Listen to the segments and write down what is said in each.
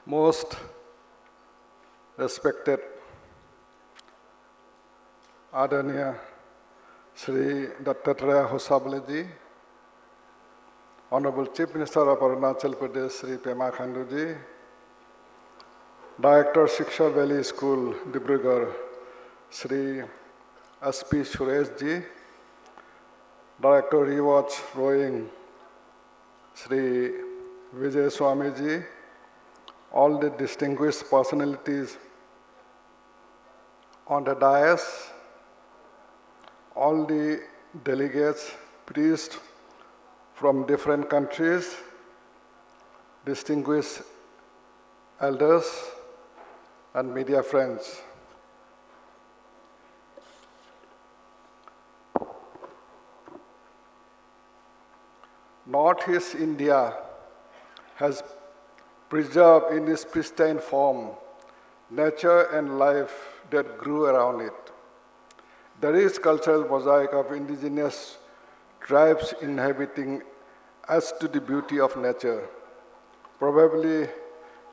Most respected Adaniya Shri Dattatreya Hosableji, Honorable Chief Minister of Arunachal Pradesh Shri Pema Khanduji, Director Shiksha Valley School, Dibrugarh Shri S.P. Sureshji, Director Rewatch Rowing Shri Vijay Swamiji, all the distinguished personalities on the dais, all the delegates, priests from different countries, distinguished elders, and media friends. Northeast India has preserved in its pristine form nature and life that grew around it. The rich cultural mosaic of indigenous tribes inhabiting adds to the beauty of nature. Probably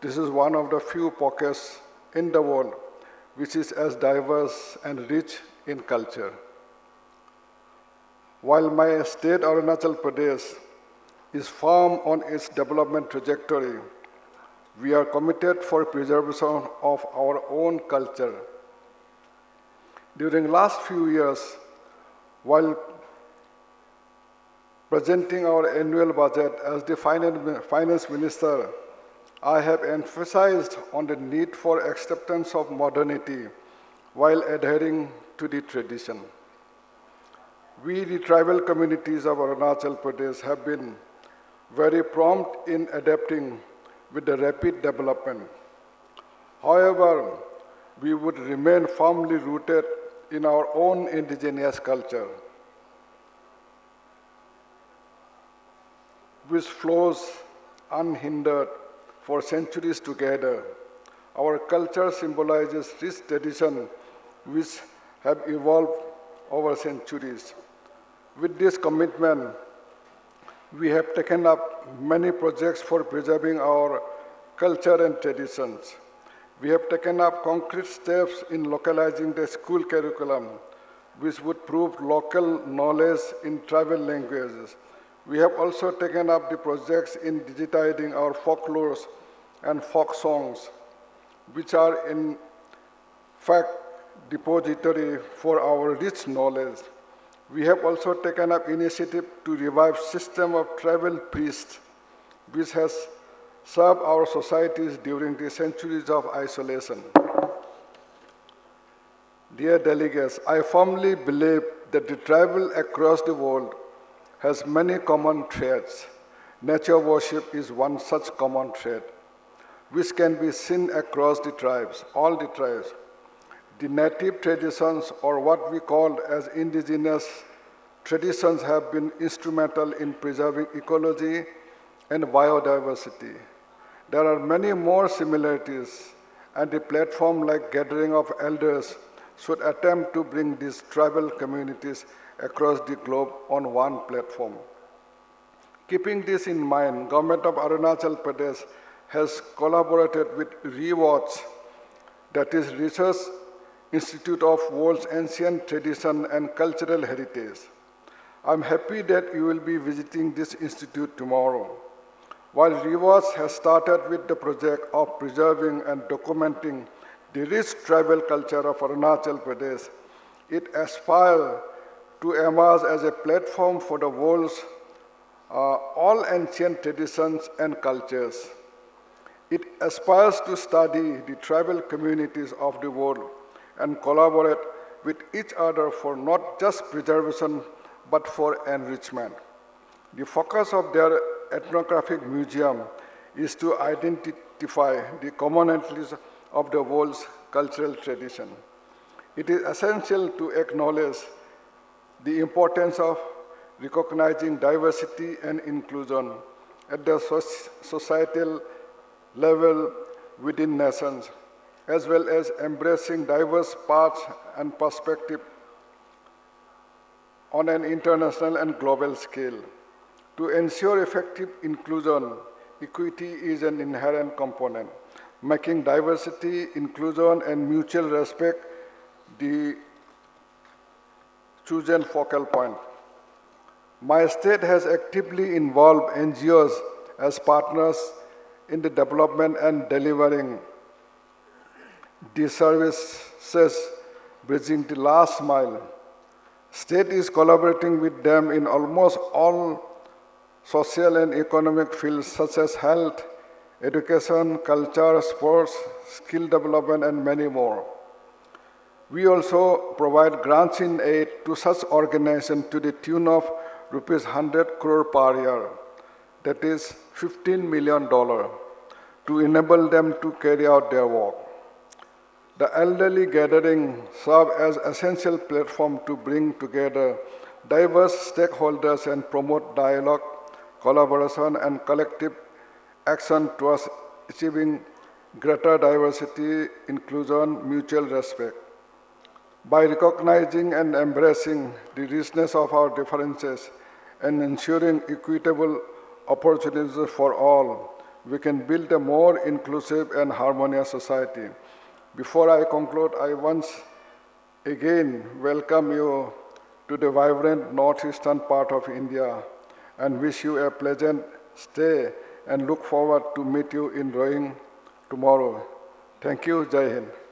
this is one of the few pockets in the world which is as diverse and rich in culture. While my state Arunachal Pradesh is firm on its development trajectory, we are committed for preservation of our own culture. During last few years, while presenting our annual budget as the finance minister, I have emphasized on the need for acceptance of modernity while adhering to the tradition. We, the tribal communities of Arunachal Pradesh, have been very prompt in adapting with the rapid development. However, we would remain firmly rooted in our own indigenous culture, which flows unhindered for centuries together. Our culture symbolizes rich tradition which have evolved over centuries. With this commitment, we have taken up many projects for preserving our culture and traditions. We have taken up concrete steps in localizing the school curriculum, which would prove local knowledge in tribal languages. We have also taken up the projects in digitizing our folklores and folk songs, which are in fact depository for our rich knowledge. We have also taken up initiative to revive system of tribal priests, which has served our societies during the centuries of isolation. Dear delegates, I firmly believe that the tribal across the world has many common threads. Nature worship is one such common thread, which can be seen across the tribes, all the tribes. The native traditions, or what we call as indigenous traditions, have been instrumental in preserving ecology and biodiversity. There are many more similarities, and a platform like Gathering of Elders should attempt to bring these tribal communities across the globe on one platform. Keeping this in mind, Government of Arunachal Pradesh has collaborated with ReWatch, that is Research Institute of World's Ancient Tradition and Cultural Heritage. I'm happy that you will be visiting this institute tomorrow. While ReWatch has started with the project of preserving and documenting the rich tribal culture of Arunachal Pradesh, it aspires to emerge as a platform for the world's all ancient traditions and cultures. It aspires to study the tribal communities of the world and collaborate with each other for not just preservation, but for enrichment. The focus of their ethnographic museum is to identify the commonalities of the world's cultural tradition. It is essential to acknowledge the importance of recognizing diversity and inclusion at the societal level within nations, as well as embracing diverse paths and perspectives on an international and global scale. To ensure effective inclusion, equity is an inherent component. making diversity, inclusion, and mutual respect the chosen focal point. My state has actively involved NGOs as partners in the development and delivering the services bridging the last mile. State is collaborating with them in almost all social and economic fields such as health, education, culture, sports, skill development, and many more. We also provide grants in aid to such organizations to the tune of rupees 100 crore per year, that is $15 million, to enable them to carry out their work. The elderly gathering serve as essential platform to bring together diverse stakeholders and promote dialogue, collaboration, and collective action towards achieving greater diversity, inclusion, mutual respect. By recognizing and embracing the richness of our differences and ensuring equitable opportunities for all, we can build a more inclusive and harmonious society. Before I conclude, I once again welcome you to the vibrant northeastern part of India and wish you a pleasant stay and look forward to meet you in Rohing tomorrow. Thank you. Jai Hind.